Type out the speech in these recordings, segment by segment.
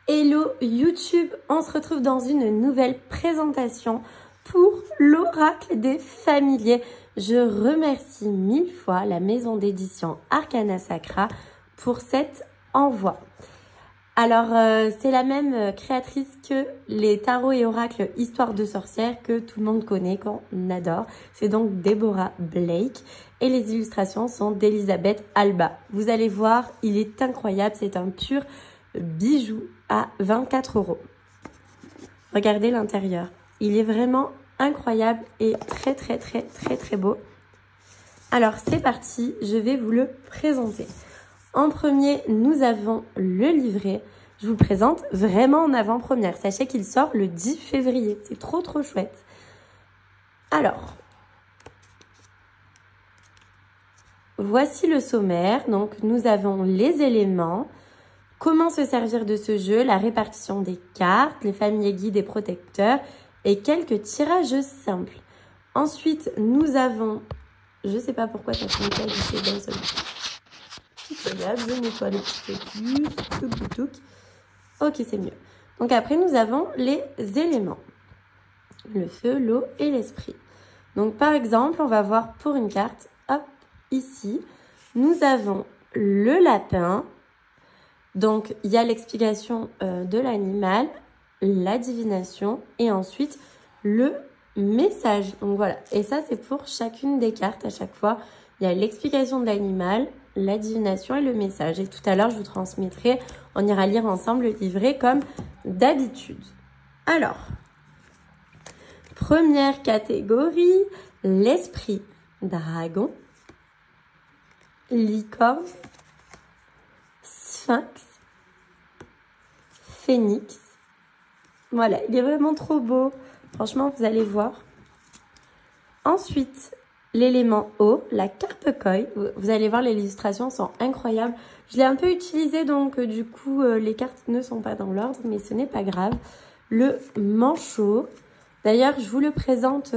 Hello YouTube, on se retrouve dans une nouvelle présentation pour l'oracle des familiers. Je remercie 1000 fois la maison d'édition Arcana Sacra pour cet envoi. Alors, c'est la même créatrice que les tarots et oracles Histoire de sorcière que tout le monde connaît, qu'on adore. C'est donc Deborah Blake et les illustrations sont d'Elisabeth Alba. Vous allez voir, il est incroyable, c'est un pur bijou à 24 €. Regardez l'intérieur, il est vraiment incroyable et très beau. Alors, c'est parti, je vais vous le présenter. En premier, nous avons le livret. Je vous le présente vraiment en avant-première. Sachez qu'il sort le 10 février. C'est trop chouette. Alors, voici le sommaire. Donc, nous avons les éléments, comment se servir de ce jeu, la répartition des cartes, les familles guides et protecteurs et quelques tirages simples. Ensuite, nous avons, je ne sais pas pourquoi ça fait pas glisser d'un seul coup. Je nettoie le petit peu plus. Ok, c'est mieux. Donc après, nous avons les éléments. Le feu, l'eau et l'esprit. Donc par exemple, on va voir pour une carte, hop, ici, nous avons le lapin. Donc il y a l'explication de l'animal, la divination et ensuite le message. Donc voilà, et ça c'est pour chacune des cartes à chaque fois. Il y a l'explication de l'animal, la divination et le message. Et tout à l'heure, je vous transmettrai, on ira lire ensemble le livret comme d'habitude. Alors, première catégorie, l'esprit dragon, licorne, sphinx, phénix. Voilà, il est vraiment trop beau. Franchement, vous allez voir. Ensuite, l'élément eau, la carpe koi. Vous allez voir, les illustrations sont incroyables. Je l'ai un peu utilisé, donc du coup, les cartes ne sont pas dans l'ordre, mais ce n'est pas grave. Le manchot. D'ailleurs, je vous le présente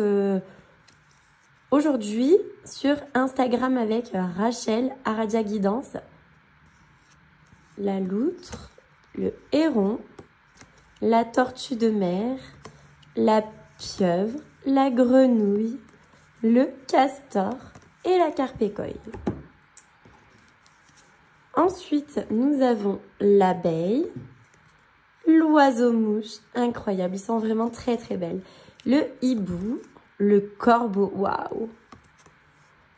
aujourd'hui sur Instagram avec Rachel, Aradia Guidance. La loutre, le héron, la tortue de mer, la pieuvre, la grenouille, le castor et la carpe koi. Ensuite, nous avons l'abeille, l'oiseau-mouche, incroyable, ils sont vraiment très belles. Le hibou, le corbeau, waouh,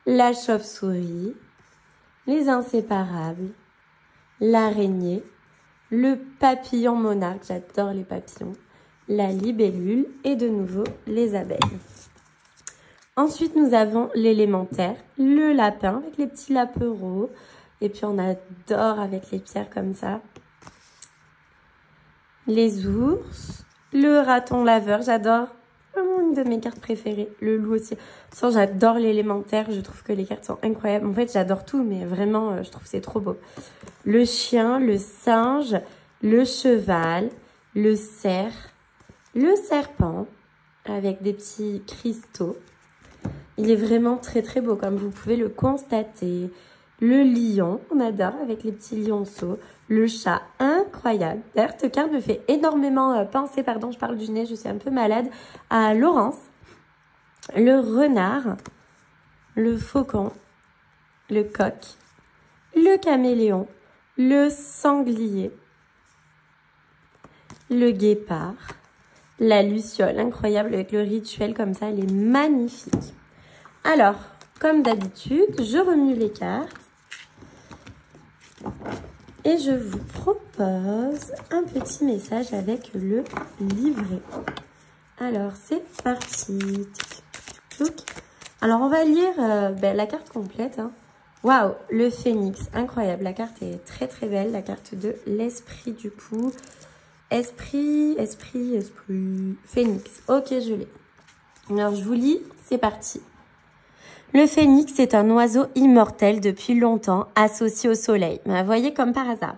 la chauve-souris, les inséparables, l'araignée, le papillon monarque, j'adore les papillons, la libellule et de nouveau les abeilles. Ensuite, nous avons l'élémentaire, le lapin avec les petits lapereaux. Et puis, on adore avec les pierres comme ça. Les ours, le raton laveur, j'adore. Vraiment une de mes cartes préférées. Le loup aussi. Ça, j'adore l'élémentaire. Je trouve que les cartes sont incroyables. En fait, j'adore tout, mais vraiment, je trouve que c'est trop beau. Le chien, le singe, le cheval, le cerf, le serpent avec des petits cristaux. Il est vraiment très beau, comme vous pouvez le constater. Le lion, on adore, avec les petits lionceaux. Le chat, incroyable. D'ailleurs, cette carte me fait énormément penser, pardon, je parle du nez, je suis un peu malade, à Laurence. Le renard, le faucon, le coq, le caméléon, le sanglier, le guépard, la luciole, incroyable, avec le rituel comme ça, elle est magnifique. Alors, comme d'habitude, je remue les cartes et je vous propose un petit message avec le livret. Alors, c'est parti. Alors, on va lire la carte complète. Waouh, le phénix, incroyable. La carte est très belle, la carte de l'esprit du coup. Esprit. Phénix, ok, je l'ai. Alors, je vous lis, c'est parti. Le phénix est un oiseau immortel depuis longtemps associé au soleil. Vous voyez, comme par hasard.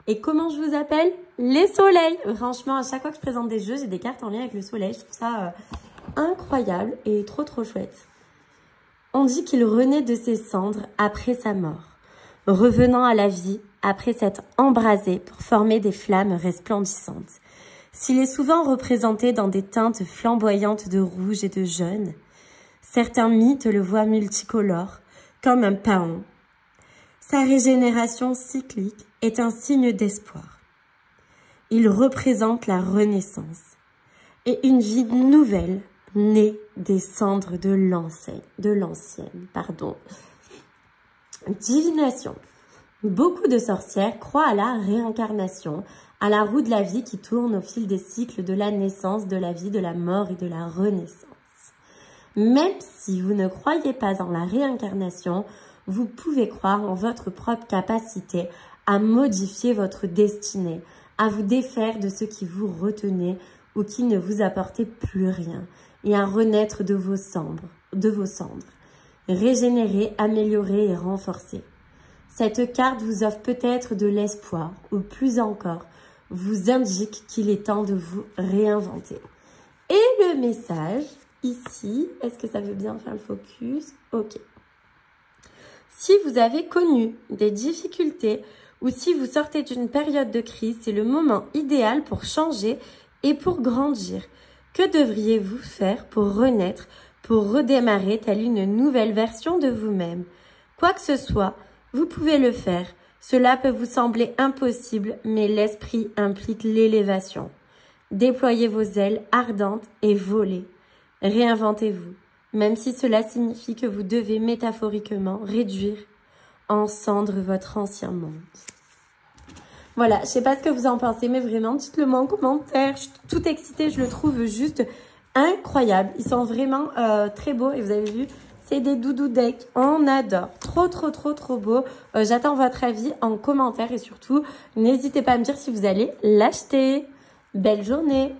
Et comment je vous appelle? Les soleils. Franchement, à chaque fois que je présente des jeux, j'ai des cartes en lien avec le soleil. Je trouve ça incroyable et trop chouette. On dit qu'il renaît de ses cendres après sa mort. Revenant à la vie, après s'être embrasé pour former des flammes resplendissantes. S'il est souvent représenté dans des teintes flamboyantes de rouge et de jaune, certains mythes le voient multicolore, comme un paon. Sa régénération cyclique est un signe d'espoir. Il représente la renaissance et une vie nouvelle née des cendres de l'ancienne. Divination. Beaucoup de sorcières croient à la réincarnation, à la roue de la vie qui tourne au fil des cycles de la naissance, de la vie, de la mort et de la renaissance. Même si vous ne croyez pas en la réincarnation, vous pouvez croire en votre propre capacité à modifier votre destinée, à vous défaire de ce qui vous retenait ou qui ne vous apportait plus rien, et à renaître de vos cendres, régénérer, améliorer et renforcer. Cette carte vous offre peut-être de l'espoir, ou plus encore, vous indique qu'il est temps de vous réinventer. Et le message, ici, est-ce que ça veut bien faire le focus? Ok. Si vous avez connu des difficultés ou si vous sortez d'une période de crise, c'est le moment idéal pour changer et pour grandir. Que devriez-vous faire pour renaître, pour redémarrer telle une nouvelle version de vous-même? Quoi que ce soit, vous pouvez le faire. Cela peut vous sembler impossible, mais l'esprit implique l'élévation. Déployez vos ailes ardentes et volez. Réinventez-vous, même si cela signifie que vous devez métaphoriquement réduire en cendres votre ancien monde. Voilà, je sais pas ce que vous en pensez, mais vraiment, dites-le moi en commentaire. Je suis toute excitée, je le trouve juste incroyable. Ils sont vraiment très beaux et vous avez vu, c'est des doudou decks. On adore. Trop beau. J'attends votre avis en commentaire et surtout, n'hésitez pas à me dire si vous allez l'acheter. Belle journée!